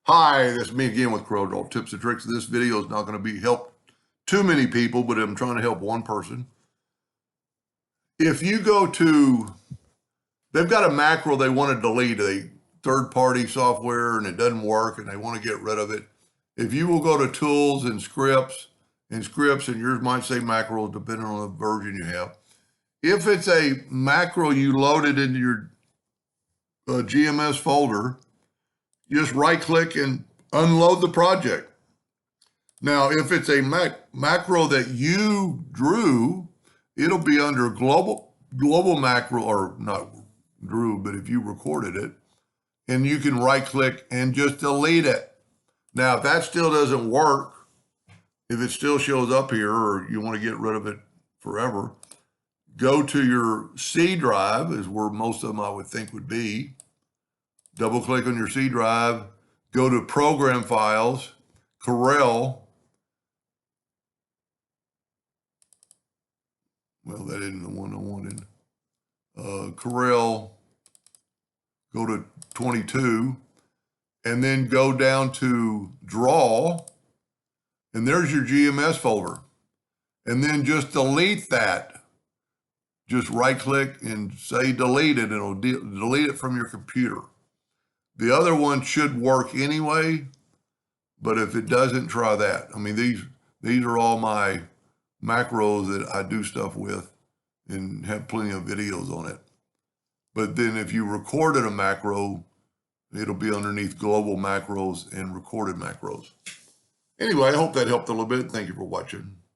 Hi, this is me again with Corel tips and tricks. This video is not going to be help too many people, but I'm trying to help one person. If you go to, they've got a macro they want to delete, a third-party software, and it doesn't work, and they want to get rid of it. If you will go to tools and scripts, and yours might say macros depending on the version you have. If it's a macro you loaded into your GMS folder, just right-click and unload the project. Now, if it's a macro that you drew, it'll be under global macro, or not drew, but if you recorded it, and you can right-click and just delete it. Now, if that still doesn't work, if it still shows up here, or you want to get rid of it forever, go to your C drive, is where most of them I would think would be. Double-click on your C drive, go to Program Files, Corel. Well, that isn't the one I wanted. Corel, go to 22, and then go down to Draw, and there's your GMS folder. And then just delete that. Just right-click and say delete it, and it'll delete it from your computer. The other one should work anyway, but if it doesn't, try that. I mean, these are all my macros that I do stuff with and have plenty of videos on it. But then if you recorded a macro, it'll be underneath global macros and recorded macros. Anyway, I hope that helped a little bit. Thank you for watching.